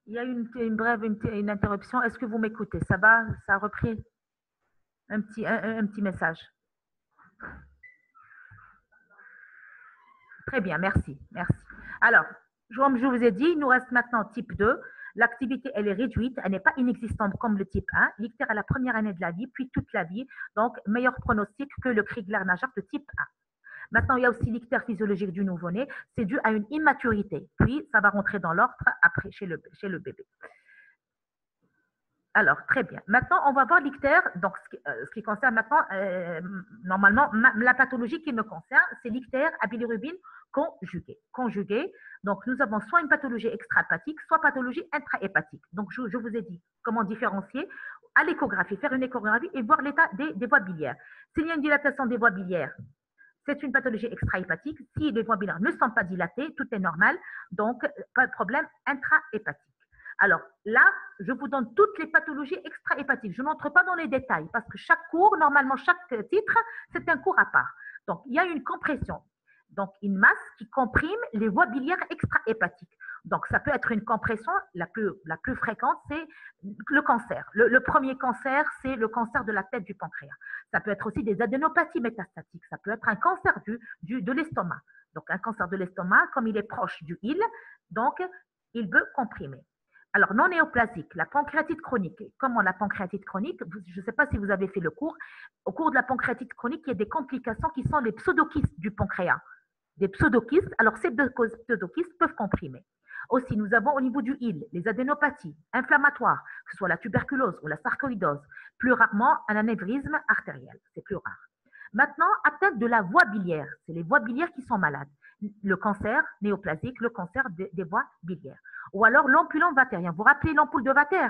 Il y a une brève une interruption. Est-ce que vous m'écoutez? Ça va? Ça a repris? Un petit message. Très bien, merci. Merci. Alors, comme je vous ai dit, il nous reste maintenant type 2. L'activité, elle est réduite, elle n'est pas inexistante comme le type 1. L'ictère à la première année de la vie, puis toute la vie. Donc, meilleur pronostic que le Crigler-Najjar de type 1. Maintenant, il y a aussi l'ictère physiologique du nouveau-né. C'est dû à une immaturité. Puis, ça va rentrer dans l'ordre après chez le bébé. Alors, très bien. Maintenant, on va voir l'ictère. Donc, ce qui concerne maintenant, normalement, la pathologie qui me concerne, c'est l'ictère à bilirubine conjuguée. Conjuguée. Donc, nous avons soit une pathologie extra-hépatique, soit pathologie intra-hépatique. Donc, je vous ai dit comment différencier à l'échographie, faire une échographie et voir l'état des voies biliaires. S'il y a une dilatation des voies biliaires, c'est une pathologie extra-hépatique. Si les voies biliaires ne sont pas dilatées, tout est normal. Donc, pas de problème intra-hépatique. Alors là, je vous donne toutes les pathologies extra-hépatiques. Je n'entre pas dans les détails parce que chaque cours, normalement, chaque titre, c'est un cours à part. Donc, il y a une compression. Donc, une masse qui comprime les voies biliaires extra-hépatiques. Donc, ça peut être une compression, la plus fréquente, c'est le cancer. Le premier cancer, c'est le cancer de la tête du pancréas. Ça peut être aussi des adénopathies métastatiques. Ça peut être un cancer de l'estomac. Donc, un cancer de l'estomac, comme il est proche du IL, donc, il peut comprimer. Alors, non néoplasique, la pancréatite chronique. Comment la pancréatite chronique? Je ne sais pas si vous avez fait le cours. Au cours de la pancréatite chronique, il y a des complications qui sont les pseudokystes du pancréas. Des pseudokystes. Alors, ces pseudokystes peuvent comprimer. Aussi, nous avons au niveau du IL les adénopathies inflammatoires, que ce soit la tuberculose ou la sarcoïdose. Plus rarement, un anévrisme artériel. C'est plus rare. Maintenant, atteinte de la voie biliaire. C'est les voies biliaires qui sont malades. Le cancer néoplasique, le cancer des voies biliaires. Ou alors l'ampulant vatérien. Vous vous rappelez l'ampoule de Vater?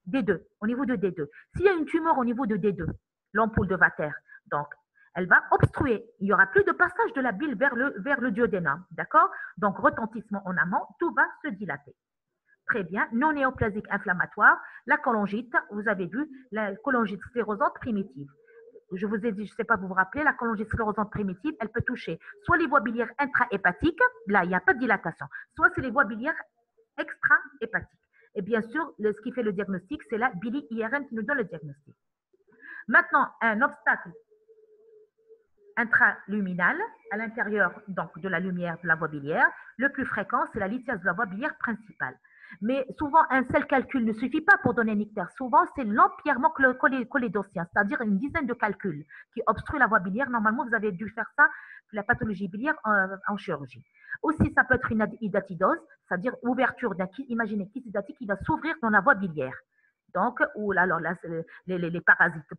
D2, au niveau de D2. S'il y a une tumeur au niveau de D2, l'ampoule de Vater, donc elle va obstruer. Il n'y aura plus de passage de la bile vers le duodénum. D'accord? Donc, retentissement en amont, tout va se dilater. Très bien. Non néoplasique inflammatoire, la cholangite, vous avez vu, la cholangite sclérosante primitive. Je vous ai dit, je ne sais pas, vous vous rappelez, la cholangite sclérosante primitive, elle peut toucher soit les voies biliaires intra-hépatiques, là, il n'y a pas de dilatation, soit c'est les voies biliaires extra-hépatiques. Et bien sûr, ce qui fait le diagnostic, c'est la bili-IRM qui nous donne le diagnostic. Maintenant, un obstacle intraluminal à l'intérieur donc de la lumière de la voie biliaire. Le plus fréquent, c'est la lithiase de la voie biliaire principale. Mais souvent, un seul calcul ne suffit pas pour donner un ictère. Souvent, c'est l'empierrement cholédocien, c'est-à-dire une dizaine de calculs qui obstruent la voie biliaire. Normalement, vous avez dû faire ça, la pathologie biliaire en chirurgie. Aussi, ça peut être une hydatidose, c'est-à-dire ouverture d'un kyste, imaginez kyste hydatique qui va s'ouvrir dans la voie biliaire. Donc, ou alors là, les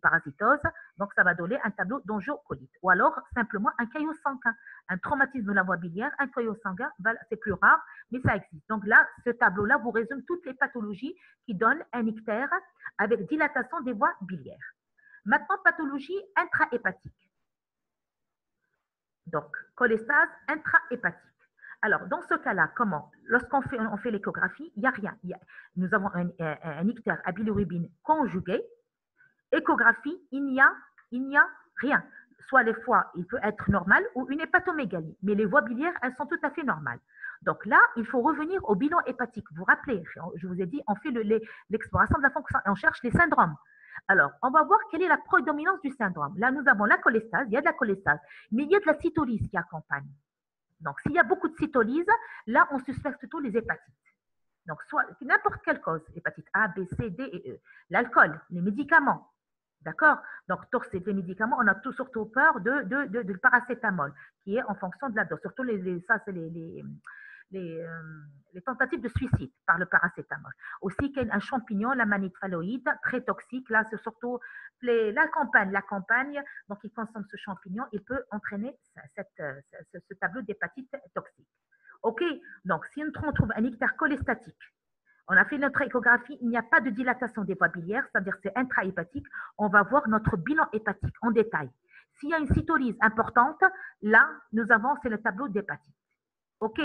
parasitoses, donc ça va donner un tableau d'angiocolite. Ou alors simplement un caillot sanguin, un traumatisme de la voie biliaire, un caillot sanguin, c'est plus rare, mais ça existe. Donc là, ce tableau-là vous résume toutes les pathologies qui donnent un ictère avec dilatation des voies biliaires. Maintenant, pathologie intrahépatique. Donc, cholestase intrahépatique. Alors, dans ce cas-là, comment? Lorsqu'on fait l'échographie, il n'y a rien. Nous avons un ictère à bilirubine conjugué. Échographie, il n'y a rien. Soit les foies, il peut être normal ou une hépatomégalie. Mais les voies biliaires, elles sont tout à fait normales. Donc là, il faut revenir au bilan hépatique. Vous vous rappelez, je vous ai dit, on fait l'exploration de la fonction et on cherche les syndromes. Alors, on va voir quelle est la prédominance du syndrome. Là, nous avons la cholestase, il y a de la cholestase, mais il y a de la cytolyse qui accompagne. Donc, s'il y a beaucoup de cytolyse, là, on suspecte plutôt les hépatites. Donc, soit n'importe quelle cause, hépatite A, B, C, D et E. L'alcool, les médicaments, d'accord? Donc, les médicaments, on a surtout peur de paracétamol, qui est en fonction de la dose. Surtout, ça, c'est les tentatives de suicide par le paracétamol. Aussi, qu'il y a un champignon, la manite phalloïde, très toxique. Là, c'est surtout la campagne, donc il consomme ce champignon, il peut entraîner ce tableau d'hépatite toxique. OK, donc si on trouve un ictère cholestatique, on a fait notre échographie, il n'y a pas de dilatation des voies biliaires, c'est-à-dire c'est intrahépatique, on va voir notre bilan hépatique en détail. S'il y a une cytolyse importante, là, c'est le tableau d'hépatite. OK,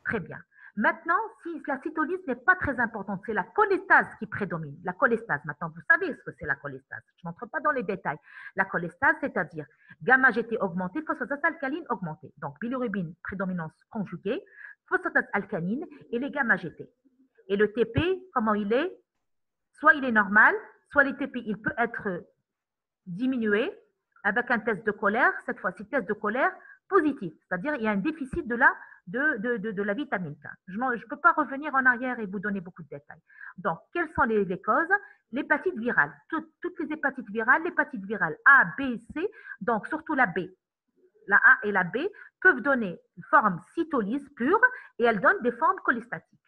très bien. Maintenant, si la cytolyse n'est pas très importante, c'est la cholestase qui prédomine. La cholestase, maintenant, vous savez ce que c'est la cholestase. Je n'entre pas dans les détails. La cholestase, c'est-à-dire gamma-GT augmenté, phosphatase alcaline augmentée. Donc, bilirubine, prédominance conjuguée, phosphatase alcaline et les gamma-GT. Et le TP, comment il est? Soit il est normal, soit le TP, il peut être diminué avec un test de colère, cette fois-ci test de colère positif, c'est-à-dire il y a un déficit de la vitamine K. Je ne peux pas revenir en arrière et vous donner beaucoup de détails. Donc, quelles sont les causes? L'hépatite virale, toutes les hépatites virales, l'hépatite virale A, B, C, donc surtout la B, la A et la B peuvent donner une forme cytolyse pure et elles donnent des formes cholestatiques.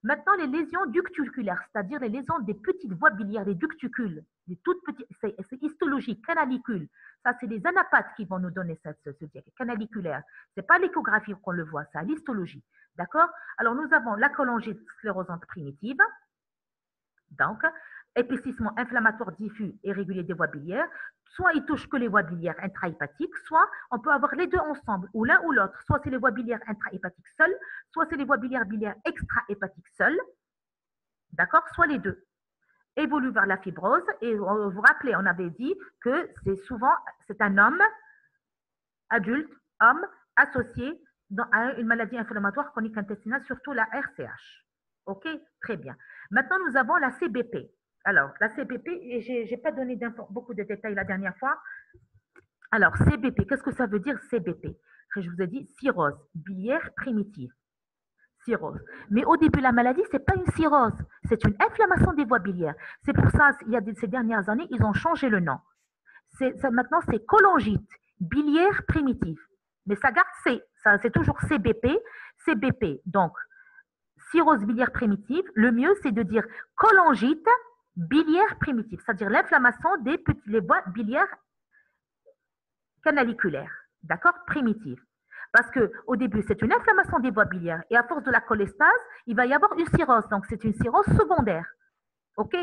Maintenant, les lésions ducticulaires, c'est-à-dire les lésions des petites voies biliaires, les ducticules, les toutes petites, c'est histologique, canalicules. Ça, c'est les anapathes qui vont nous donner ce diagnostic canaliculaire. Ce n'est pas l'échographie qu'on le voit, c'est à l'histologie. D'accord? Alors, nous avons la cholangite sclérosante primitive. Donc, épaississement inflammatoire diffus et régulier des voies biliaires. Soit il touche que les voies biliaires intrahépatiques, soit on peut avoir les deux ensemble, ou l'un ou l'autre. Soit c'est les voies biliaires intrahépatiques seules, soit c'est les voies biliaires extrahépatiques seules. D'accord? Soit les deux. Évolue vers la fibrose. Et vous vous rappelez, on avait dit que c'est un homme, adulte, homme, associé à une maladie inflammatoire chronique intestinale, surtout la RCH. OK? Très bien. Maintenant, nous avons la CBP. Alors, la CBP, je n'ai pas donné beaucoup de détails la dernière fois. Alors, CBP, qu'est-ce que ça veut dire CBP? Je vous ai dit cirrhose biliaire primitive. Cirrhose. Mais au début, la maladie, ce n'est pas une cirrhose, c'est une inflammation des voies biliaires. C'est pour ça, ces dernières années, ils ont changé le nom. Maintenant, c'est cholangite biliaire primitive. Mais ça garde C, c'est toujours CBP. CBP, donc cirrhose biliaire primitive, le mieux, c'est de dire cholangite biliaire primitive, c'est-à-dire l'inflammation les voies biliaires canaliculaires, d'accord, primitive. Parce qu'au début, c'est une inflammation des voies biliaires et à force de la cholestase, il va y avoir une cirrhose. Donc, c'est une cirrhose secondaire. OK?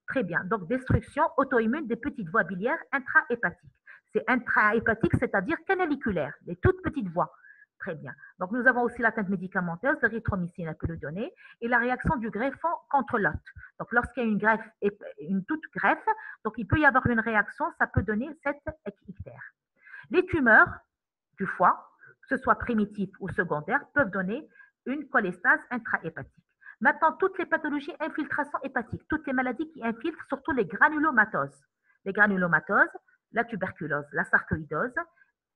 Très bien. Donc, destruction auto-immune des petites voies biliaires intrahépatiques. C'est intrahépatique, c'est-à-dire canaliculaire, les toutes petites voies. Très bien. Donc, nous avons aussi l'atteinte médicamenteuse, l'érythromycine, elle peut le donner, et la réaction du greffon contre l'hôte. Donc, lorsqu'il y a une greffe, une toute greffe, donc il peut y avoir une réaction, ça peut donner cette ictère. Les tumeurs du foie, que ce soit primitif ou secondaire, peuvent donner une cholestase intrahépatique. Maintenant, toutes les pathologies infiltration hépatique, toutes les maladies qui infiltrent, surtout les granulomatoses. Les granulomatoses, la tuberculose, la sarcoïdose,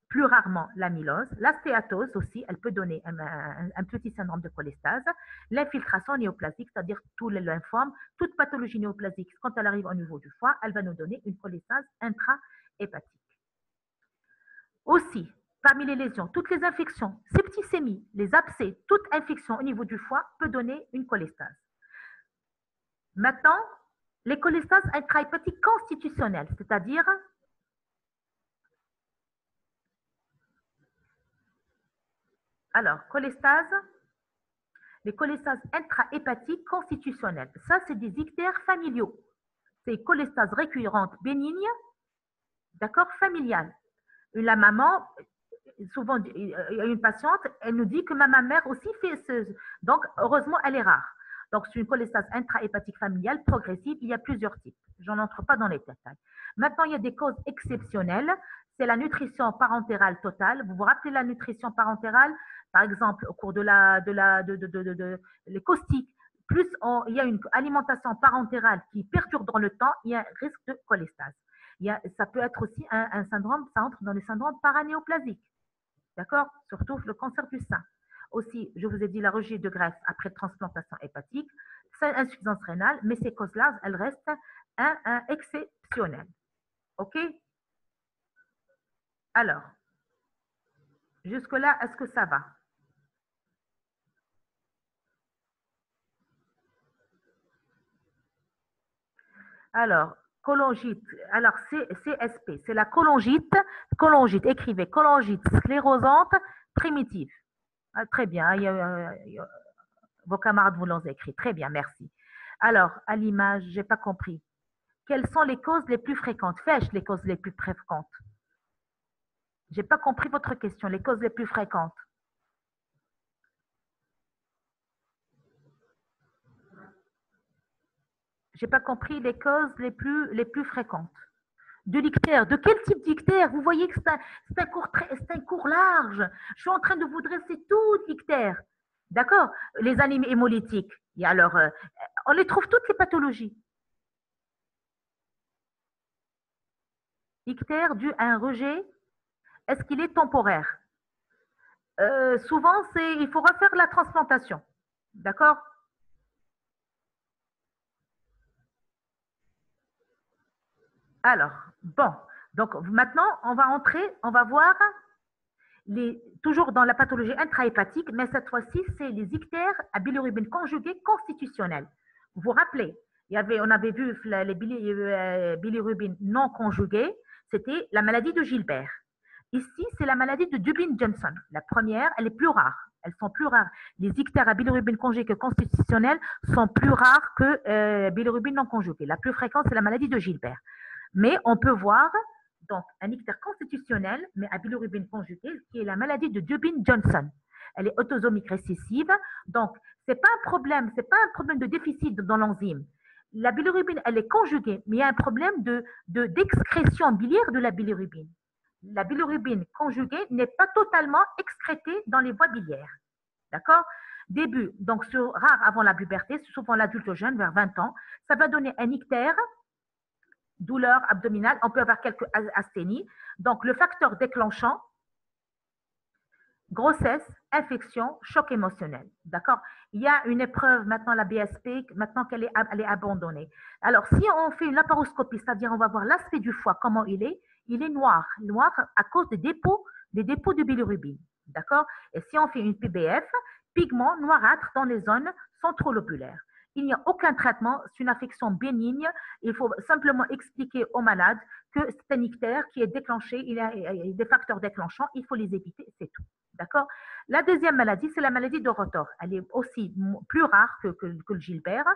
plus rarement l'amylose, la stéatose aussi, elle peut donner un petit syndrome de cholestase, l'infiltration néoplasique, c'est-à-dire tous les lymphomes, toute pathologie néoplasique, quand elle arrive au niveau du foie, elle va nous donner une cholestase intrahépatique. Aussi, parmi les lésions, toutes les infections, septicémie, les abcès, toute infection au niveau du foie peut donner une cholestase. Maintenant, les cholestases intrahépatiques constitutionnelles, c'est-à-dire les cholestases intrahépatiques constitutionnelles. Ça, c'est des ictères familiaux. C'est cholestase récurrente bénigne, d'accord, familiale. La maman, souvent, il y a une patiente, elle nous dit que ma mère aussi fait ce. Donc, heureusement, elle est rare. Donc, c'est une cholestase intrahépatique familiale progressive. Il y a plusieurs types. Je n'entre pas dans les détails. Maintenant, il y a des causes exceptionnelles. C'est la nutrition parentérale totale. Vous vous rappelez la nutrition parentérale? Par exemple, au cours les caustiques, plus il y a une alimentation parentérale qui perdure dans le temps, il y a un risque de cholestase. Ça peut être aussi un syndrome, ça entre dans le syndrome paranéoplasique. D'accord? Surtout le cancer du sein. Aussi, je vous ai dit la rejet de graisse après transplantation hépatique, c'est insuffisance rénale, mais ces causes-là, elles restent exceptionnelles. OK? Alors, jusque-là, est-ce que ça va? Alors, cholangite, alors CSP, c'est la cholangite, écrivez, cholangite sclérosante primitive. Ah, très bien, vos camarades vous l'ont écrit. Très bien, merci. Alors, à l'image, je n'ai pas compris. Quelles sont les causes les plus fréquentes? Fais-je les causes les plus fréquentes? Je n'ai pas compris votre question. Les causes les plus fréquentes. Je n'ai pas compris les causes les plus fréquentes. De l'ictère. De quel type d'ictère? Vous voyez que c'est un cours large. Je suis en train de vous dresser tout l'ictère. D'accord? Les anémies hémolytiques. Et alors, on les trouve toutes les pathologies. Ictère dû à un rejet, est-ce qu'il est temporaire? Souvent, il faut refaire la transplantation. D'accord? Alors, bon. Donc, maintenant, on va entrer, on va voir toujours dans la pathologie intrahépatique, mais cette fois-ci, c'est les ictères à bilirubine conjuguée constitutionnelle. Vous vous rappelez, on avait vu les bilirubines non conjuguées, c'était la maladie de Gilbert. Ici, c'est la maladie de Dubin-Johnson. La première, elle est plus rare. Elles sont plus rares. Les ictères à bilirubine conjuguée constitutionnelle sont plus rares que bilirubine non conjuguée. La plus fréquente, c'est la maladie de Gilbert. Mais on peut voir donc un ictère constitutionnel, mais à bilirubine conjuguée, qui est la maladie de Dubin-Johnson. Elle est autosomique récessive, donc c'est pas un problème de déficit dans l'enzyme. La bilirubine, elle est conjuguée, mais il y a un problème d'excrétion biliaire de la bilirubine. La bilirubine conjuguée n'est pas totalement excrétée dans les voies biliaires. D'accord? Début, donc rare avant la puberté, souvent l'adulte jeune, vers 20 ans, ça va donner un ictère, douleur abdominale, on peut avoir quelques asthénies. Donc, le facteur déclenchant, grossesse, infection, choc émotionnel. D'accord? Il y a une épreuve maintenant, la BSP, maintenant qu'elle est abandonnée. Alors, si on fait une laparoscopie, c'est-à-dire on va voir l'aspect du foie, comment il est noir à cause des dépôts de bilirubine. D'accord? Et si on fait une PBF, pigment noirâtre dans les zones centrolobulaires. Il n'y a aucun traitement, c'est une affection bénigne. Il faut simplement expliquer aux malades que c'est un ictère qui est déclenché, il y a des facteurs déclenchants, il faut les éviter, c'est tout. D'accord? La deuxième maladie, c'est la maladie de Rotor. Elle est aussi plus rare que le Gilbert.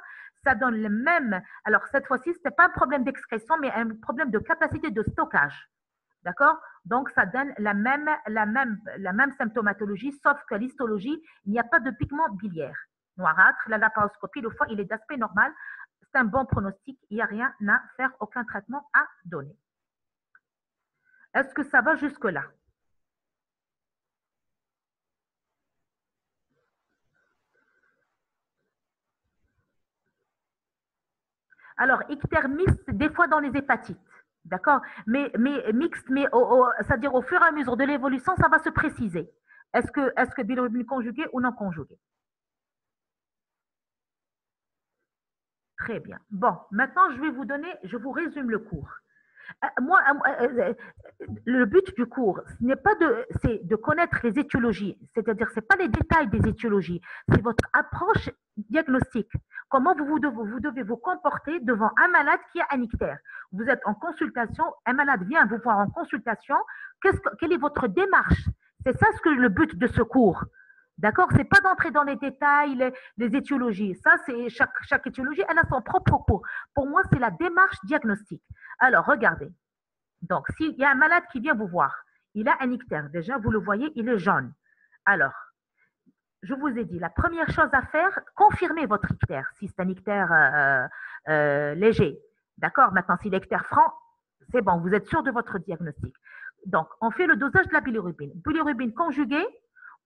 Ça donne le même. Alors, cette fois-ci, ce n'est pas un problème d'excrétion, mais un problème de capacité de stockage. D'accord? Donc, ça donne la même symptomatologie, sauf que l'histologie, il n'y a pas de pigment biliaire. Noirâtre, la laparoscopie, le foie, il est d'aspect normal. C'est un bon pronostic. Il n'y a rien à faire, aucun traitement à donner. Est-ce que ça va jusque-là? Alors, ictère mixte, des fois dans les hépatites. D'accord? Mais mixte, mais c'est-à-dire au fur et à mesure de l'évolution, ça va se préciser. Est-ce que bilirubine conjuguée ou non conjuguée? Très bien. Bon, maintenant, je vous résume le cours. Moi, le but du cours, c'est de connaître les étiologies, c'est-à-dire, ce n'est pas les détails des étiologies, c'est votre approche diagnostique. Comment vous devez vous comporter devant un malade qui a un ictère. Vous êtes en consultation, un malade vient vous voir en consultation, quelle est votre démarche? C'est ça le but de ce cours. D'accord? C'est pas d'entrer dans les détails, les étiologies. Ça, c'est chaque étiologie, elle a son propre cours. Pour moi, c'est la démarche diagnostique. Alors, regardez. Donc, s'il y a un malade qui vient vous voir, il a un ictère. Déjà, vous le voyez, il est jaune. Alors, je vous ai dit, la première chose à faire, confirmez votre ictère, si c'est un ictère léger. D'accord? Maintenant, si l'ictère franc, c'est bon, vous êtes sûr de votre diagnostic. Donc, on fait le dosage de la bilirubine. Bilirubine conjuguée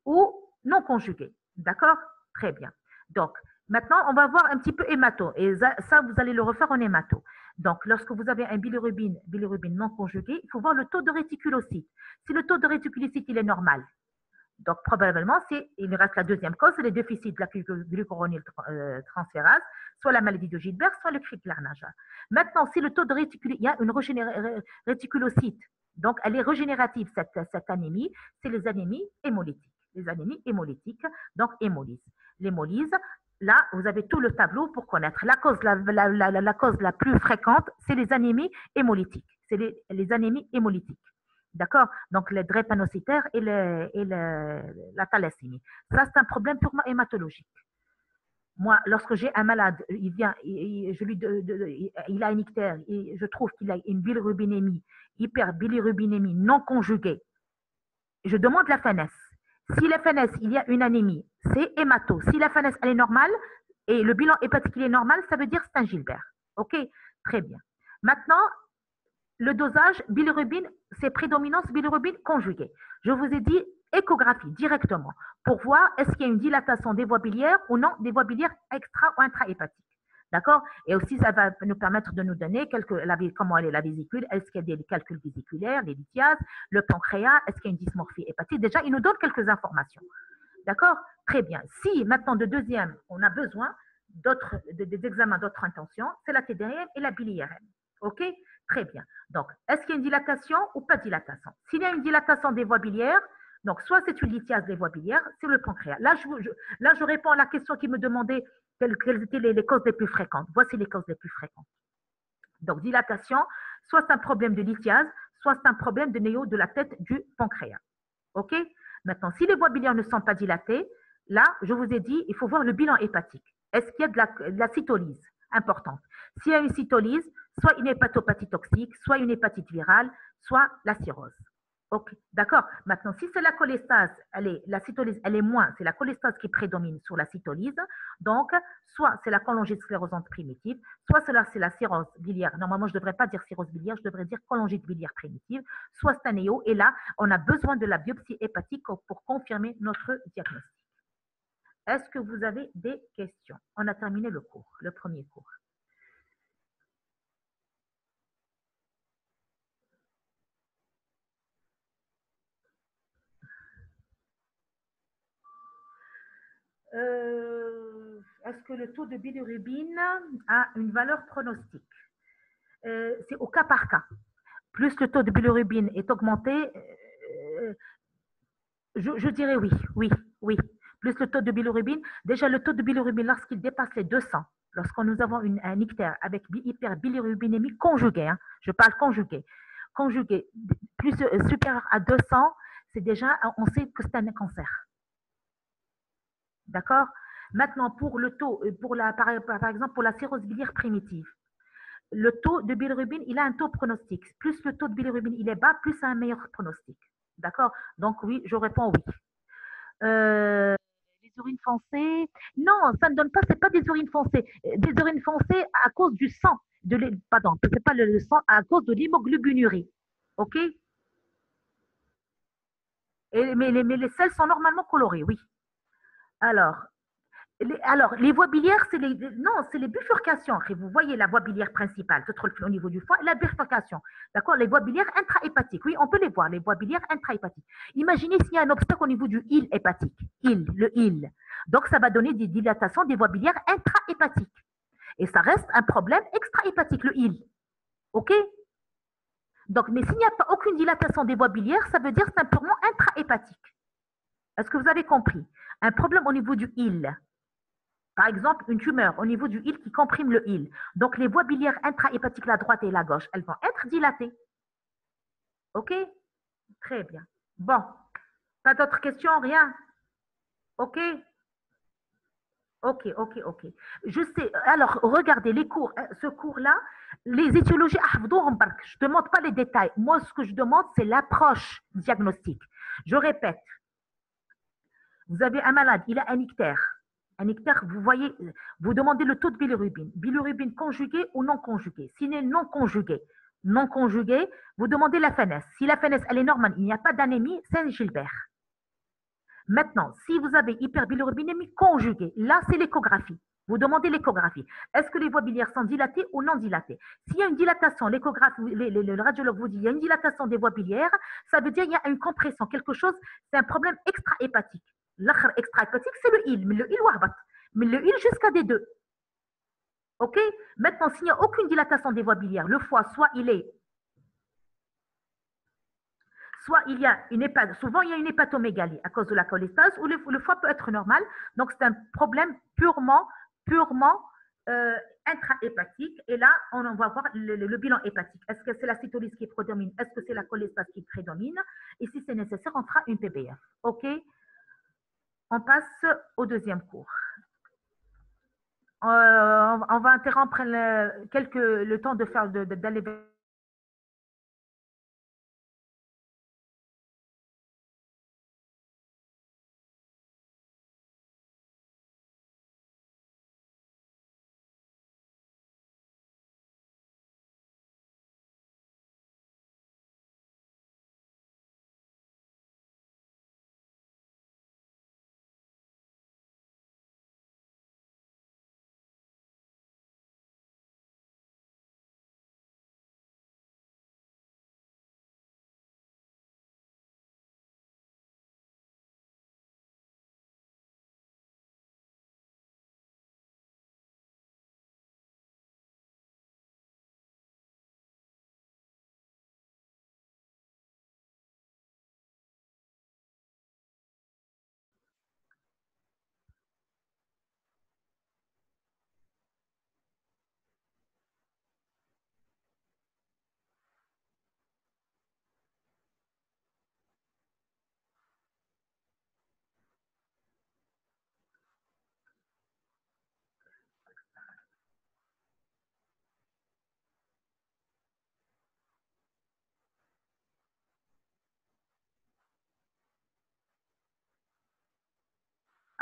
ou non conjuguée. D'accord? Très bien. Donc, maintenant, on va voir un petit peu hémato. Et ça, vous allez le refaire en hémato. Donc, lorsque vous avez un bilirubine non conjuguée, il faut voir le taux de réticulocyte. Si le taux de réticulocyte, il est normal, donc probablement, il reste la deuxième cause, c'est les déficits de la glucoronyltransférase, soit la maladie de Gilbert, soit le Crigler-Najjar. Maintenant, si le taux de réticulocyte, il y a une réticulocyte, donc elle est régénérative, cette anémie, c'est les anémies hémolytiques. Les anémies hémolytiques, donc hémolyse. L'hémolyse, là, vous avez tout le tableau pour connaître. La cause la plus fréquente, c'est les anémies hémolytiques. C'est les anémies hémolytiques. D'accord? Donc, les drépanocytaires et la thalassémie. Ça, c'est un problème purement hématologique. Moi, lorsque j'ai un malade, il vient, il a un ictère, et je trouve qu'il a une bilirubinémie, hyperbilirubinémie non conjuguée, je demande la FNS. Si la FNS, il y a une anémie, c'est hémato. Si la FNS, elle est normale, et le bilan hépatique est normal, ça veut dire que c'est un Gilbert. OK? Très bien. Maintenant, le dosage bilirubine, c'est prédominance bilirubine conjuguée. Je vous ai dit, échographie directement pour voir est-ce qu'il y a une dilatation des voies biliaires ou non, des voies biliaires extra ou intra-hépatiques. D'accord? Et aussi, ça va nous permettre de nous donner comment elle est la vésicule, est-ce qu'il y a des calculs vésiculaires, des lithiases, le pancréas, est-ce qu'il y a une dysmorphie hépatique. Déjà, il nous donne quelques informations. D'accord? Très bien. Si maintenant, de deuxième, on a besoin des examens d'autres intentions, c'est la TDM et la biliaire. OK? Très bien. Donc, est-ce qu'il y a une dilatation ou pas de dilatation? S'il y a une dilatation des voies biliaires, donc soit c'est une lithiase des voies biliaires, c'est le pancréas. Là, je réponds à la question qui me demandait quelles étaient les causes les plus fréquentes. Voici les causes les plus fréquentes. Donc, dilatation, soit c'est un problème de lithiase, soit c'est un problème de néo de la tête du pancréas. OK? Maintenant, si les voies biliaires ne sont pas dilatées, là, je vous ai dit, il faut voir le bilan hépatique. Est-ce qu'il y a de la cytolyse importante? S'il y a une cytolyse, soit une hépatopathie toxique, soit une hépatite virale, soit la cirrhose. Ok, d'accord. Maintenant, si c'est la cholestase, la cytolyse, elle est moins, c'est la cholestase qui prédomine sur la cytolyse. Donc, soit c'est la cholangite sclérosante primitive, soit c'est la cirrhose biliaire. Normalement, je ne devrais pas dire cirrhose biliaire, je devrais dire cholangite biliaire primitive, soit c'est un néo. Et là, on a besoin de la biopsie hépatique pour confirmer notre diagnostic. Est-ce que vous avez des questions? On a terminé le cours, le premier cours. Est-ce que le taux de bilirubine a une valeur pronostique? C'est au cas par cas. Plus le taux de bilirubine est augmenté, je dirais oui, oui, oui. Plus le taux de bilirubine, déjà le taux de bilirubine, lorsqu'il dépasse les 200, lorsque nous avons un ictère avec hyperbilirubinémie conjuguée, hein, je parle conjugué, plus supérieur à 200, c'est déjà, on sait que c'est un cancer. D'accord? Maintenant, pour le taux, par exemple, pour la cirrhose biliaire primitive, le taux de bilirubine, il a un taux pronostic. Plus le taux de bilirubine il est bas, plus c'est un meilleur pronostic. D'accord? Donc oui, je réponds oui. Les urines foncées, non, ça ne donne pas, c'est pas des urines foncées. Des urines foncées à cause du sang, pardon, c'est pas le sang, à cause de l'hémoglobinurie. OK? Mais les selles sont normalement colorées, oui. Alors, les voies biliaires, c'est les bifurcations. Vous voyez la voie biliaire principale, au niveau du foie, et la bifurcation. D'accord? Les voies biliaires intrahépatiques. Oui, on peut les voir, les voies biliaires intrahépatiques. Imaginez s'il y a un obstacle au niveau du île hépatique. Le île. Donc, ça va donner des dilatations des voies biliaires intrahépatiques. Et ça reste un problème extrahépatique, le île. OK? Donc, mais s'il n'y a pas aucune dilatation des voies biliaires, ça veut dire simplement intrahépatique. Est-ce que vous avez compris? Un problème au niveau du île. Par exemple, une tumeur au niveau du île qui comprime le île. Donc, les voies biliaires intrahépatiques, la droite et la gauche, elles vont être dilatées. OK? Très bien. Bon. Pas d'autres questions? Rien? OK? OK, OK, OK. Je sais. Alors, regardez, les cours, ce cours-là, les étiologies, je ne demande pas les détails. Moi, ce que je demande, c'est l'approche diagnostique. Je répète, vous avez un malade, il a un ictère. Un ictère, vous voyez, vous demandez le taux de bilirubine. Bilirubine conjuguée ou non conjuguée. S'il est non conjugué, vous demandez la FNS. Si la FNS, elle est normale, il n'y a pas d'anémie, c'est Gilbert. Maintenant, si vous avez hyperbilirubinémie conjuguée, là, c'est l'échographie. Vous demandez l'échographie. Est-ce que les voies biliaires sont dilatées ou non dilatées? S'il y a une dilatation, le radiologue vous dit il y a une dilatation des voies biliaires, ça veut dire qu'il y a une compression, quelque chose, c'est un problème extra-hépatique. L'autre extra-hépatique, c'est le IL, mais le IL warbat. Mais le IL jusqu'à des deux. OK? Maintenant, s'il n'y a aucune dilatation des voies biliaires, le foie, soit il y a souvent il y a une hépatomégalie à cause de la cholestase, ou le foie peut être normal. Donc, c'est un problème purement intrahépatique. Et là, on va voir le bilan hépatique. Est-ce que c'est la cytolyse qui prédomine? Est-ce que c'est la cholestase qui prédomine? Et si c'est nécessaire, on fera une PBF. OK? On passe au deuxième cours. On va interrompre le temps de faire d'aller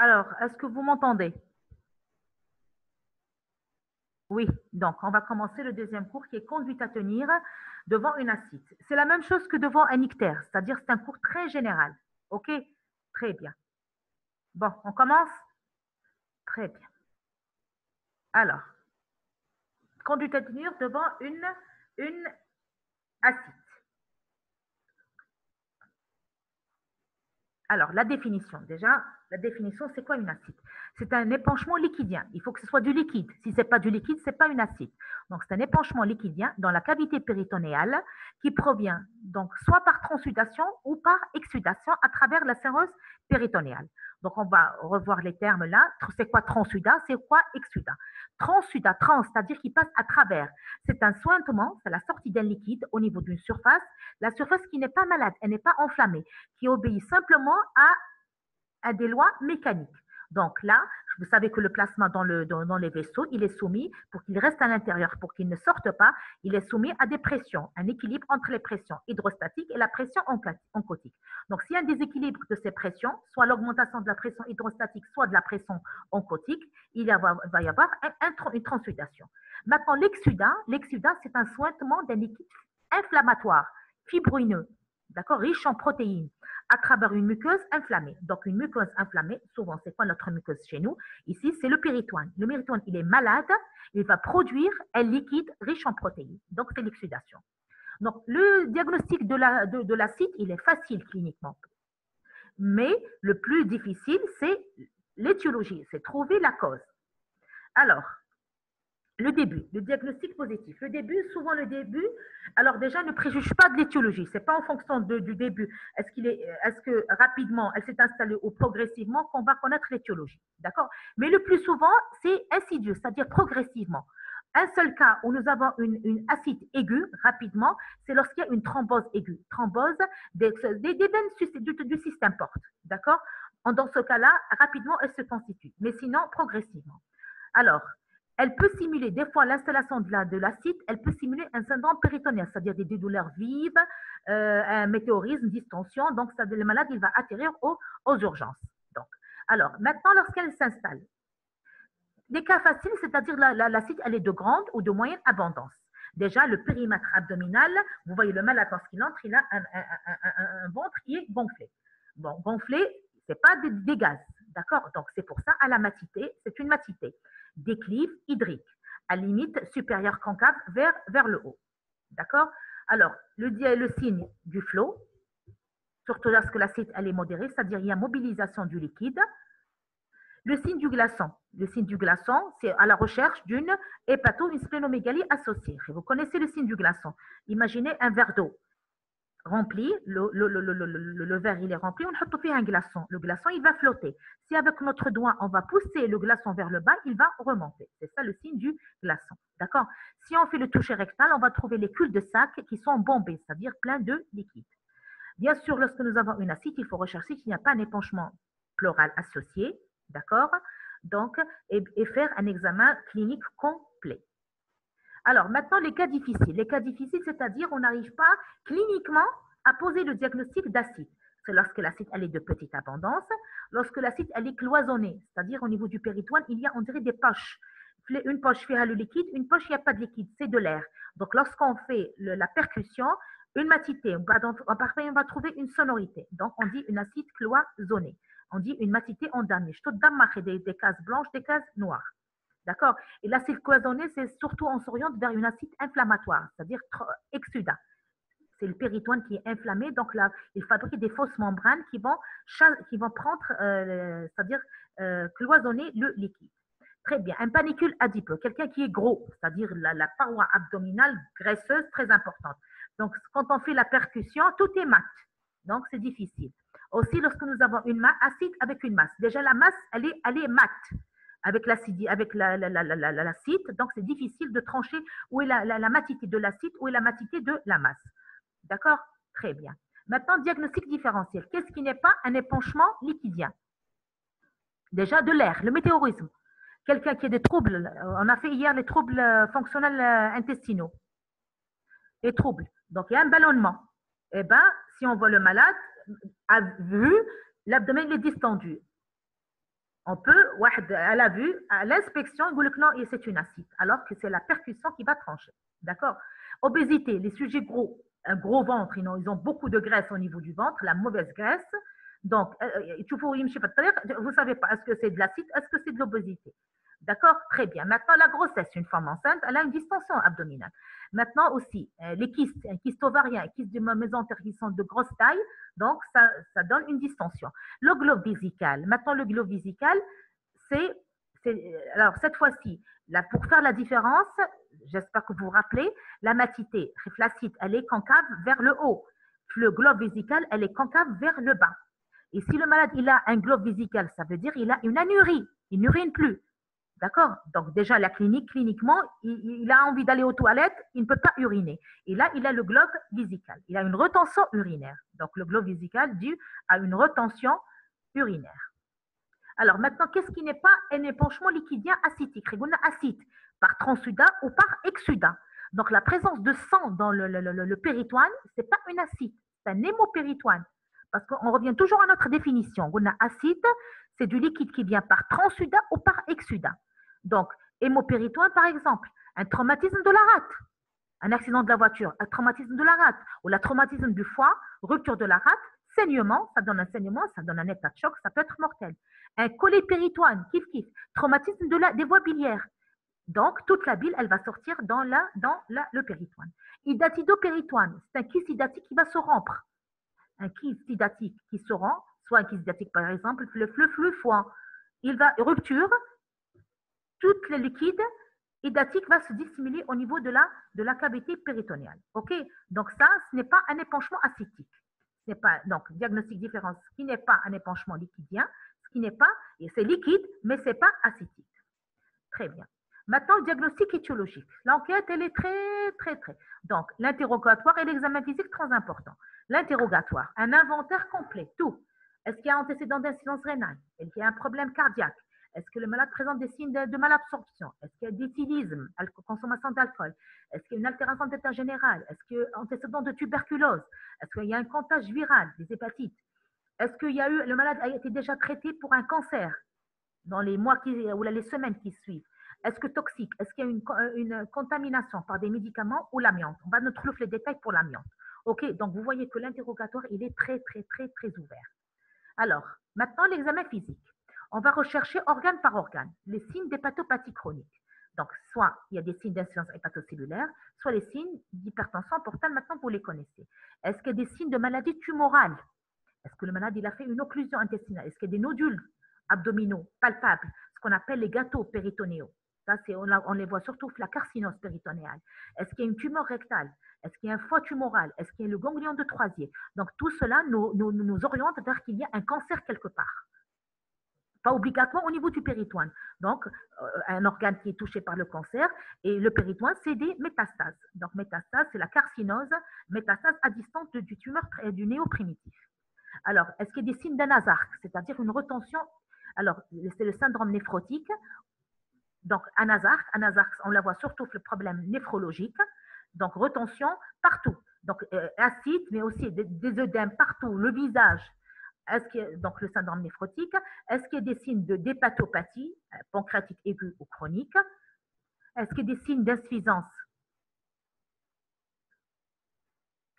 Alors, est-ce que vous m'entendez? Oui, donc on va commencer le deuxième cours qui est conduite à tenir devant une acide. C'est la même chose que devant un ictère, c'est-à-dire c'est un cours très général. OK? Très bien. Bon, on commence? Très bien. Alors, conduite à tenir devant une acide. Alors, la définition, déjà, la définition, c'est quoi une acide? C'est un épanchement liquidien. Il faut que ce soit du liquide. Si ce n'est pas du liquide, ce n'est pas une acide. Donc, c'est un épanchement liquidien dans la cavité péritonéale qui provient donc soit par transudation ou par exsudation à travers la séreuse péritonéale. Donc, on va revoir les termes là. C'est quoi transsudat? C'est quoi exsudat? Transsudat, c'est-à-dire qu'il passe à travers. C'est un sointement, c'est la sortie d'un liquide au niveau d'une surface. La surface qui n'est pas malade, elle n'est pas enflammée, qui obéit simplement à des lois mécaniques. Donc là, vous savez que le plasma dans les vaisseaux, il est soumis, pour qu'il reste à l'intérieur, pour qu'il ne sorte pas, il est soumis à des pressions, un équilibre entre les pressions hydrostatiques et la pression oncotique. Donc s'il y a un déséquilibre de ces pressions, soit l'augmentation de la pression hydrostatique, soit de la pression oncotique, va y avoir une transudation. Maintenant, l'exsudat, c'est un sointement d'un liquide inflammatoire, fibrineux, d'accord, riche en protéines, à travers une muqueuse inflammée. Donc, une muqueuse inflammée, souvent, c'est quoi notre muqueuse chez nous? Ici, c'est le péritoine. Le péritoine, il est malade, il va produire un liquide riche en protéines. Donc, c'est l'exsudation. Donc, le diagnostic de l'acide, il est facile cliniquement. Mais le plus difficile, c'est l'étiologie, c'est trouver la cause. Alors, le début, le diagnostic positif. Le début, souvent le début, alors déjà, ne préjuge pas de l'étiologie. Ce n'est pas en fonction du début, est-ce que rapidement elle s'est installée ou progressivement qu'on va connaître l'étiologie. D'accord? Mais le plus souvent, c'est insidieux, c'est-à-dire progressivement. Un seul cas où nous avons une acide aiguë rapidement, c'est lorsqu'il y a une thrombose aiguë. Thrombose des veines du système porte. D'accord? Dans ce cas-là, rapidement, elle se constitue. Mais sinon, progressivement. Alors, elle peut simuler, des fois, l'installation de l'acide, elle peut simuler un syndrome péritonéal, c'est-à-dire des douleurs vives, un météorisme, distension. Donc, le malade, il va atterrir aux urgences. Donc, alors, maintenant, lorsqu'elle s'installe, les cas faciles, c'est-à-dire l'acide, elle est de grande ou de moyenne abondance. Déjà, le périmètre abdominal, vous voyez le malade lorsqu'il entre, il a un ventre qui est gonflé. Bon, gonflé, ce n'est pas des gaz, d'accord? Donc, c'est pour ça, à la matité, c'est une matité. Déclive hydrique, à limite supérieure concave vers le haut. D'accord? Alors, le signe du flot, surtout lorsque l'acide elle est modérée, c'est-à-dire il y a mobilisation du liquide. Le signe du glaçon. Le signe du glaçon, c'est à la recherche d'une hépato-splénomégalie associée. Vous connaissez le signe du glaçon. Imaginez un verre d'eau rempli, le verre il est rempli, on fait un glaçon. Le glaçon, il va flotter. Si avec notre doigt, on va pousser le glaçon vers le bas, il va remonter. C'est ça le signe du glaçon. D'accord? Si on fait le toucher rectal, on va trouver les cul-de-sac qui sont bombés, c'est-à-dire pleins de liquide. Bien sûr, lorsque nous avons une acide, il faut rechercher s'il n'y a pas un épanchement pleural associé. D'accord? Donc, et faire un examen clinique complet. Alors, maintenant, les cas difficiles. Les cas difficiles, c'est-à-dire on n'arrive pas cliniquement à poser le diagnostic d'acide. C'est lorsque l'acide elle est de petite abondance, lorsque l'acide elle est cloisonnée, c'est-à-dire au niveau du péritoine, il y a, on dirait, des poches. Une poche fait le liquide, une poche, il n'y a pas de liquide, c'est de l'air. Donc, lorsqu'on fait la percussion, une matité, parfois on va trouver une sonorité. Donc, on dit une acide cloisonnée. On dit une matité endamée. Je te donne des cases blanches, des cases noires. D'accord? Et l'acide cloisonné, c'est surtout, on s'oriente vers une acide inflammatoire, c'est-à-dire exsudat. C'est le péritoine qui est inflammé, donc là, il fabrique des fausses membranes qui vont prendre, c'est-à-dire cloisonner le liquide. Très bien. Un panicule adipeux, quelqu'un qui est gros, c'est-à-dire la paroi abdominale graisseuse très importante. Donc, quand on fait la percussion, tout est mat. Donc, c'est difficile. Aussi, lorsque nous avons une masse acide avec une masse. Déjà, la masse, elle est mate avec l'acide, donc c'est difficile de trancher où est la matité de l'acide, où est la matité de la masse. D'accord? Très bien. Maintenant, diagnostic différentiel. Qu'est-ce qui n'est pas un épanchement liquidien? Déjà, de l'air, le météorisme. Quelqu'un qui a des troubles, on a fait hier les troubles fonctionnels intestinaux. Les troubles. Donc, il y a un ballonnement. Eh bien, si on voit le malade, a vu, l'abdomen est distendu. On peut, à la vue, à l'inspection, il dit que non, c'est une acide, alors que c'est la percussion qui va trancher. D'accord? Obésité, les sujets gros, un gros ventre, ils ont beaucoup de graisse au niveau du ventre, la mauvaise graisse. Donc, vous ne savez pas, est-ce que c'est de l'acide, est-ce que c'est de l'obésité? D'accord? Très bien. Maintenant, la grossesse, une femme enceinte, elle a une distension abdominale. Maintenant aussi, les kystes, un kyste ovarien, un kyste du mésentère qui sont de grosse taille, donc ça donne une distension. Le globe vésical. Maintenant, le globe vésical, alors cette fois-ci, pour faire la différence, j'espère que vous vous rappelez, la matité, réflacite, elle est concave vers le haut. Le globe vésical, elle est concave vers le bas. Et si le malade il a un globe vésical, ça veut dire qu'il a une anurie, il n'urine plus. D'accord? Donc déjà, cliniquement, il a envie d'aller aux toilettes, il ne peut pas uriner. Et là, il a le globe vésical. Il a une retention urinaire. Donc le globe vésical dû à une retention urinaire. Alors maintenant, qu'est-ce qui n'est pas un épanchement liquidien acidique? Acide par transsudat ou par exsudat. Donc la présence de sang dans le péritoine, ce n'est pas une acide, c'est un hémopéritoine. Parce qu'on revient toujours à notre définition. On a acide, c'est du liquide qui vient par transsudat ou par exsudat. Donc, hémopéritoine, par exemple, un traumatisme de la rate, un accident de la voiture, un traumatisme de la rate, ou la traumatisme du foie, rupture de la rate, saignement, ça donne un saignement, ça donne un état de choc, ça peut être mortel. Un cholépéritoine, kiff, traumatisme des voies biliaires. Donc, toute la bile, elle va sortir dans le péritoine. Hydatidopéritoine, c'est un kyste hydatique qui va se rompre. Un kyste hydatique qui se rompt, soit un kyste hydatique par exemple, le flux foie, il va rupture, tout le liquide hydatique va se dissimuler au niveau de la cavité péritonéale. OK? Donc ça, ce n'est pas un épanchement acétique. Ce n'est pas, donc, diagnostic différence, ce qui n'est pas un épanchement liquidien, ce qui n'est pas, c'est liquide, mais ce n'est pas acétique. Très bien. Maintenant, le diagnostic étiologique. L'enquête, elle est très. Donc, l'interrogatoire et l'examen physique, très important. L'interrogatoire, un inventaire complet, tout. Est-ce qu'il y a un antécédent d'insuffisance rénale? Est-ce qu'il y a un problème cardiaque? Est-ce que le malade présente des signes de malabsorption? Est-ce qu'il y a d'éthylisme, consommation d'alcool? Est-ce qu'il y a une altération d'état général? Est-ce qu'il y a un antécédent de tuberculose? Est-ce qu'il y a un contagion viral, des hépatites? Est-ce qu'il y a eu, le malade a été déjà traité pour un cancer dans les mois ou les semaines qui suivent? Est-ce que toxique? Est-ce qu'il y a une contamination par des médicaments ou l'amiante? On va nous trouver les détails pour l'amiante. OK, donc vous voyez que l'interrogatoire, il est très ouvert. Alors, maintenant, l'examen physique. On va rechercher organe par organe les signes d'hépatopathie chronique. Donc, soit il y a des signes d'insuffisance hépatocellulaire, soit les signes d'hypertension portale, maintenant vous les connaissez. Est-ce qu'il y a des signes de maladie tumorale? Est-ce que le malade il a fait une occlusion intestinale? Est-ce qu'il y a des nodules abdominaux palpables, ce qu'on appelle les gâteaux péritonéaux? Ça, on les voit surtout la carcinose péritonéale. Est-ce qu'il y a une tumeur rectale? Est-ce qu'il y a un foie tumoral? Est-ce qu'il y a le ganglion de Troisier? Donc, tout cela nous oriente vers qu'il y a un cancer quelque part. Pas obligatoirement au niveau du péritoine. Donc, un organe qui est touché par le cancer et le péritoine, c'est des métastases. Donc, métastase, c'est la carcinose, métastase à distance du tumeur du néoprimitif. Alors, est-ce qu'il y a des signes d'anasarque, c'est-à-dire une retention? Alors, c'est le syndrome néphrotique. Donc, anasarque, on la voit surtout le problème néphrologique. Donc, retention partout. Donc, acide, mais aussi des œdèmes partout, le visage. Donc, le syndrome néphrotique. Est-ce qu'il y a des signes d'hépatopathie, pancréatique aiguë ou chronique? Est-ce qu'il y a des signes d'insuffisance?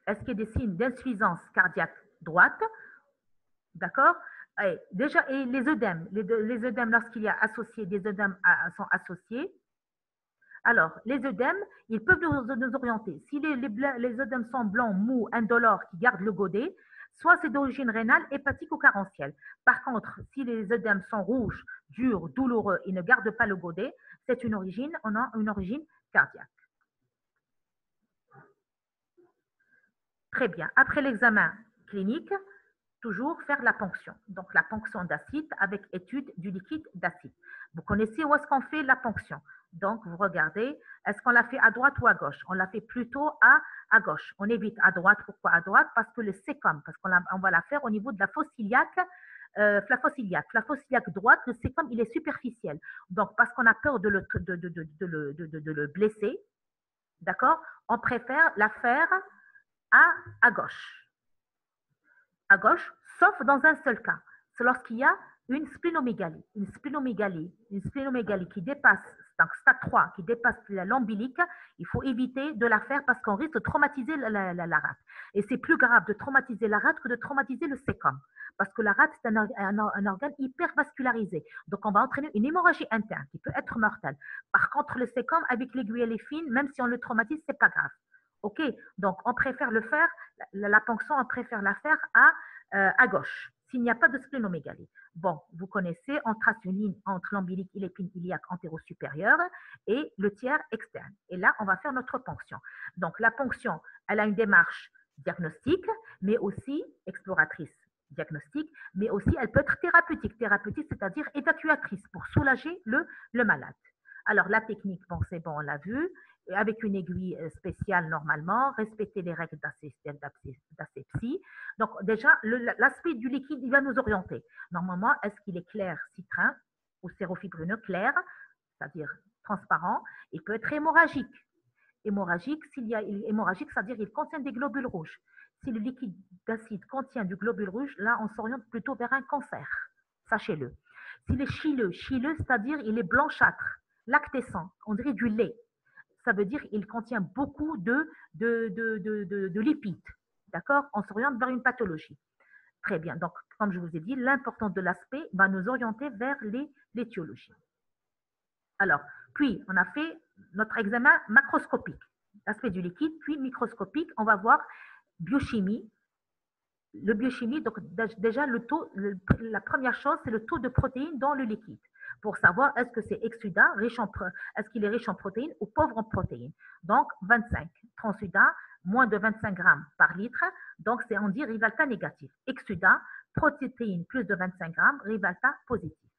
Est-ce qu'il y a des signes d'insuffisance cardiaque droite? D'accord? Déjà, et les œdèmes. Les œdèmes, lorsqu'il y a associé, des œdèmes sont associés. Alors, les œdèmes, ils peuvent nous orienter. Si les œdèmes sont blancs, mous, indolores, qui gardent le godet, soit c'est d'origine rénale, hépatique ou carentielle. Par contre, si les œdèmes sont rouges, durs, douloureux et ne gardent pas le godet, c'est on a une origine cardiaque. Très bien. Après l'examen clinique, toujours faire la ponction. Donc, la ponction d'acide avec étude du liquide d'acide. Vous connaissez où est-ce qu'on fait la ponction? Donc, vous regardez, est-ce qu'on la fait à droite ou à gauche? On la fait plutôt à gauche. On évite à droite. Pourquoi à droite? Parce que le sécum, parce qu'on va la faire au niveau de la fosse iliaque. La fosse iliaque droite, le sécum, il est superficiel. Donc, parce qu'on a peur de le blesser, d'accord? On préfère la faire à gauche. À gauche, sauf dans un seul cas. C'est lorsqu'il y a une splénomégalie. Une splénomégalie qui dépasse, donc stade 3, qui dépasse l'ombilique, il faut éviter de la faire parce qu'on risque de traumatiser la rate. Et c'est plus grave de traumatiser la rate que de traumatiser le sécom. Parce que la rate, c'est un organe hyper vascularisé. Donc, on va entraîner une hémorragie interne qui peut être mortelle. Par contre, le sécom, avec l'aiguille, elle est fine, même si on le traumatise, ce n'est pas grave. OK? Donc, on préfère le faire, la ponction, on préfère la faire à gauche, s'il n'y a pas de splénomégalie. Bon, vous connaissez, on trace une ligne entre l'ombilique et l'épine iliaque antéro-supérieure et le tiers externe. Et là, on va faire notre ponction. Donc, la ponction, elle a une démarche diagnostique, mais aussi exploratrice diagnostique, mais aussi elle peut être thérapeutique. Thérapeutique, c'est-à-dire évacuatrice pour soulager le malade. Alors, la technique, bon, c'est bon, on l'a vu, avec une aiguille spéciale normalement, respecter les règles d'asepsie. Donc, déjà, l'aspect du liquide, il va nous orienter. Normalement, est-ce qu'il est clair, citrin, ou sérofibruneux clair, c'est-à-dire transparent? Il peut être hémorragique. Hémorragique, s'il y a hémorragique, c'est-à-dire qu'il contient des globules rouges. Si le liquide d'acide contient du globule rouge, là, on s'oriente plutôt vers un cancer. Sachez-le. S'il est chileux, c'est-à-dire il est blanchâtre, lactescent, on dirait du lait. Ça veut dire qu'il contient beaucoup de lipides. D'accord? On s'oriente vers une pathologie. Très bien. Donc, comme je vous ai dit, l'importance de l'aspect va nous orienter vers l'étiologie. Alors, puis, on a fait notre examen macroscopique, l'aspect du liquide, puis microscopique, on va voir biochimie. Le biochimie, donc déjà, le taux, la première chose, c'est le taux de protéines dans le liquide, pour savoir est-ce que c'est exsudat, est-ce qu'il est riche en protéines ou pauvre en protéines. Donc, 25. Transsudat, moins de 25 grammes par litre, donc c'est on dit Rivalta négatif. Exsudat, protéines plus de 25 grammes, Rivalta positif.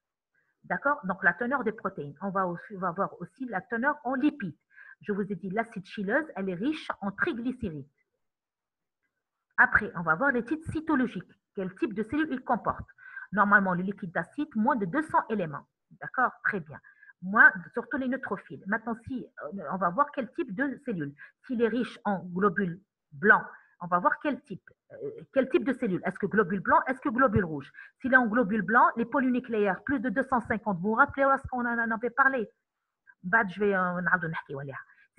D'accord? Donc, la teneur des protéines. On va voir aussi la teneur en lipides. Je vous ai dit, l'acide chileuse, elle est riche en triglycérides. Après, on va voir les titres cytologiques. Quel type de cellules il comporte? Normalement, le liquide d'acide, moins de 200 éléments. D'accord? Très bien. Moins, surtout les neutrophiles. Maintenant, on va voir quel type de cellules. S'il est riche en globules blancs, on va voir quel type de cellules. Est-ce que globules blancs, est-ce que globules rouges? S'il est en globules blancs, les polynucléaires, plus de 250, vous vous rappelez lorsqu'on en avait parlé?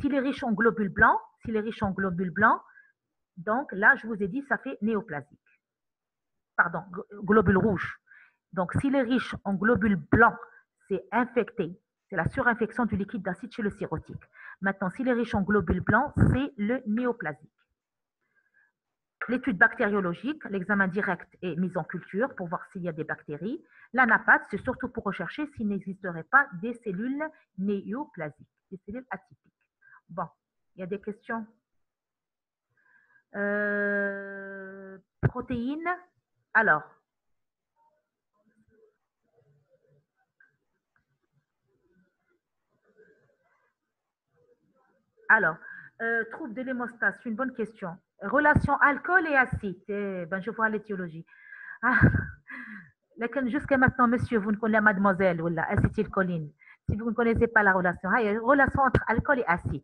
S'il est riche en globules blancs, donc là, je vous ai dit, ça fait néoplasique. Pardon, globules rouges. Donc, s'il est riche en globules blancs, c'est infecté. C'est la surinfection du liquide d'acide chez le cirrhotique. Maintenant, s'il est riche en globules blancs, c'est le néoplasique. L'étude bactériologique, l'examen direct est mis en culture pour voir s'il y a des bactéries. L'anapathe, c'est surtout pour rechercher s'il n'existerait pas des cellules néoplasiques, des cellules atypiques. Bon, il y a des questions? Protéines. Alors, trouble de l'hémostase, c'est une bonne question. Relation alcool et acide. Je vois l'étiologie. Ah, jusqu'à maintenant, monsieur, vous ne connaissez pas mademoiselle ou la acétylcholine. Si vous ne connaissez pas la relation, il y a une relation entre alcool et acide.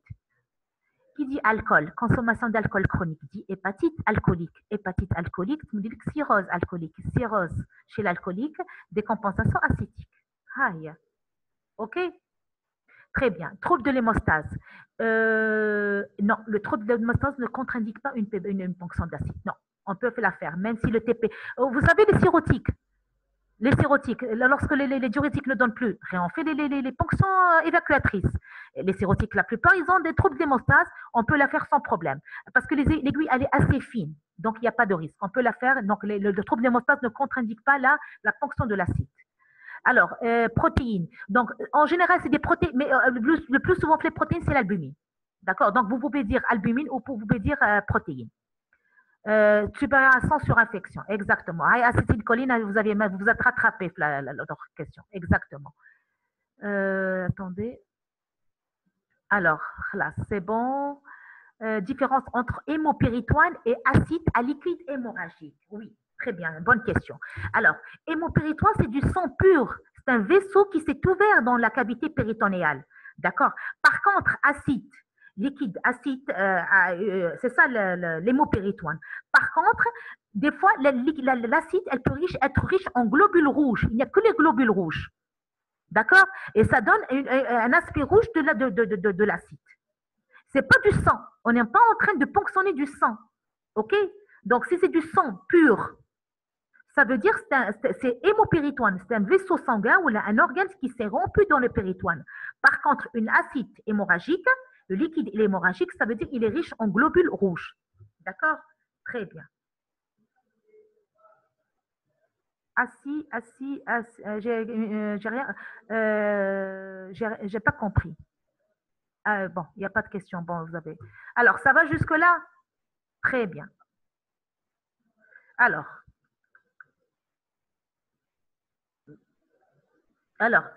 Qui dit alcool, consommation d'alcool chronique, dit hépatite alcoolique. Hépatite alcoolique, tu me dis cirrhose alcoolique. Cirrhose chez l'alcoolique, décompensation acétique. Aïe. OK? Très bien. Trouble de l'hémostase. Non, le trouble de l'hémostase ne contre-indique pas une ponction d'acide. Non, on peut la faire, même si le TP. Vous savez, les cirrhotiques, lorsque les diurétiques ne donnent plus, on fait les ponctions évacuatrices. Les cirrhotiques, la plupart, ils ont des troubles d'hémostase, on peut la faire sans problème. Parce que l'aiguille, elle est assez fine, donc il n'y a pas de risque. On peut la faire, donc le trouble d'hémostase ne contre-indique pas la ponction de l'acide. Alors, protéines. Donc, en général, c'est des protéines, mais le plus souvent, les protéines, c'est l'albumine. D'accord? Donc, vous pouvez dire albumine ou vous pouvez dire protéines. Supérieur à 100 sur infection, exactement. Acétylcholine, vous vous êtes rattrapé l'autre question, exactement. Attendez. Alors, là, c'est bon. Différence entre hémopéritoine et acide à liquide hémorragique. Oui, très bien, bonne question. Alors, hémopéritoine, c'est du sang pur. C'est un vaisseau qui s'est ouvert dans la cavité péritonéale. D'accord? Par contre, acide, liquide, acide, c'est ça l'hémopéritoine. Par contre, des fois, l'acide, elle peut être riche en globules rouges. Il n'y a que les globules rouges. D'accord? Et ça donne un aspect rouge de l'acide. Ce n'est pas du sang. On n'est pas en train de ponctionner du sang. OK? Donc, si c'est du sang pur, ça veut dire que c'est hémopéritoine. C'est un vaisseau sanguin ou un organe qui s'est rompu dans le péritoine. Par contre, une acide hémorragique, le liquide hémorragique, ça veut dire qu'il est riche en globules rouges. D'accord? Très bien. J'ai rien, j'ai pas compris. Bon, il n'y a pas de question. Bon, vous avez. Alors, ça va jusque-là? Très bien. Alors,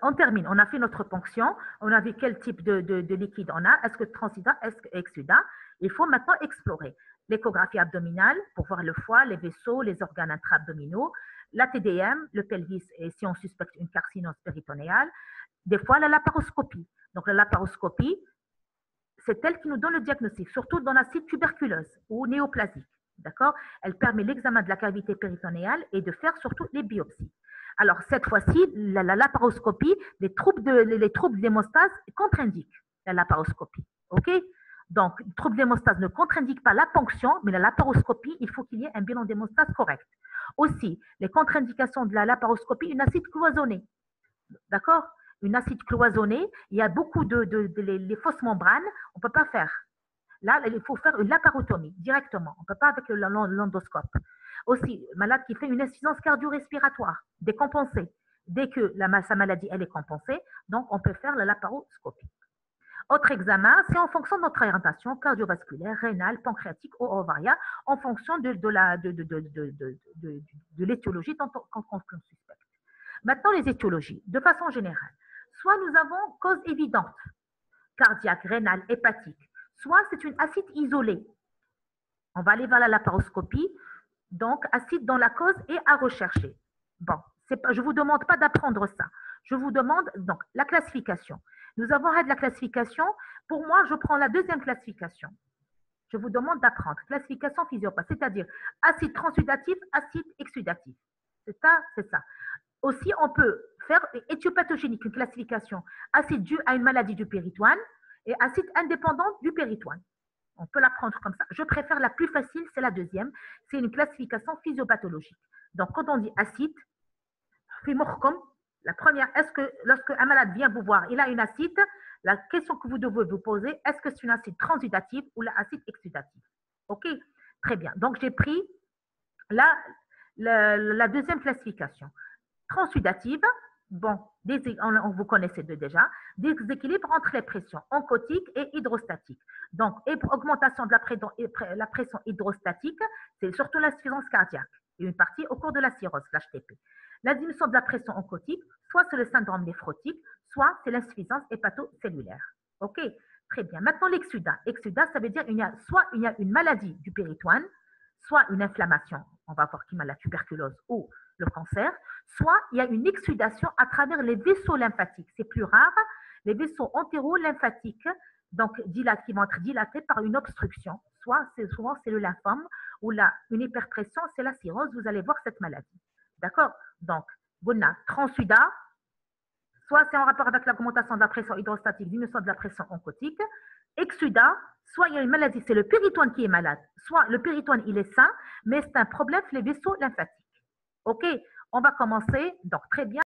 on termine. On a fait notre ponction. On a vu quel type de liquide on a. Est-ce que transudat, est-ce que exsudat? Il faut maintenant explorer l'échographie abdominale pour voir le foie, les vaisseaux, les organes intra-abdominaux, la TDM, le pelvis, et si on suspecte une carcinose péritonéale, des fois la laparoscopie. Donc, la laparoscopie, c'est elle qui nous donne le diagnostic, surtout dans l'acide tuberculeuse ou néoplasique. D'accord? Elle permet l'examen de la cavité péritonéale et de faire surtout les biopsies. Alors, cette fois-ci, la laparoscopie, les troubles d'hémostase contre-indiquent la laparoscopie. OK? Donc, les troubles d'hémostase ne contre-indiquent pas la ponction, mais la laparoscopie, il faut qu'il y ait un bilan d'hémostase correct. Aussi, les contre-indications de la laparoscopie, une acide cloisonnée. D'accord? Une acide cloisonnée, il y a beaucoup les fausses membranes, on ne peut pas faire. Là, il faut faire une laparotomie directement. On ne peut pas avec l'endoscope. Aussi, malade qui fait une insuffisance cardio-respiratoire décompensée. Dès que sa maladie elle est compensée, donc on peut faire la laparoscopie. Autre examen, c'est en fonction de notre orientation cardiovasculaire, rénale, pancréatique ou ovarien, en fonction de l'étiologie qu'on suspecte. Maintenant, les étiologies, de façon générale. Soit nous avons cause évidente, cardiaque, rénale, hépatique, soit c'est une acide isolée. On va aller vers la laparoscopie, donc acide dans la cause est à rechercher. Bon, je ne vous demande pas d'apprendre ça. Je vous demande donc la classification. Nous avons de la classification. Pour moi, je prends la deuxième classification. Je vous demande d'apprendre. Classification physiopathe, c'est-à-dire acide transudatif, acide exsudatif. C'est ça. Aussi, on peut faire éthiopathogénique, une classification acide due à une maladie du péritoine et acide indépendant du péritoine. On peut la prendre comme ça. Je préfère la plus facile, c'est la deuxième. C'est une classification physiopathologique. Donc, quand on dit acide, la première, est-ce que lorsque un malade vient vous voir, il a une acide, la question que vous devez vous poser, est-ce que c'est une acide transudative ou l'acide exsudatif? OK? Très bien. Donc, j'ai pris la deuxième classification. Transudative, bon, vous connaissez déjà, déséquilibre entre les pressions oncotiques et hydrostatiques. Donc, augmentation de la pression hydrostatique, c'est surtout l'insuffisance cardiaque et une partie au cours de la cirrhose, l'HTP. La diminution de la pression oncotique, soit c'est le syndrome néphrotique, soit c'est l'insuffisance hépatocellulaire. OK? Très bien. Maintenant, l'exsudat. Exsudat, ça veut dire soit il y a une maladie du péritoine, soit une inflammation, on va voir qui a la tuberculose ou le cancer, soit il y a une exsudation à travers les vaisseaux lymphatiques. C'est plus rare, les vaisseaux entéro-lymphatiques, donc qui vont être dilatés par une obstruction. Souvent, c'est le lymphome ou une hyperpression, c'est la cirrhose. Vous allez voir cette maladie. D'accord? Donc, transudat, soit c'est en rapport avec l'augmentation de la pression hydrostatique, diminution de la pression oncotique. Exsudat, soit il y a une maladie, c'est le péritoine qui est malade, soit le péritoine il est sain, mais c'est un problème les vaisseaux lymphatiques. OK? On va commencer. Donc, très bien.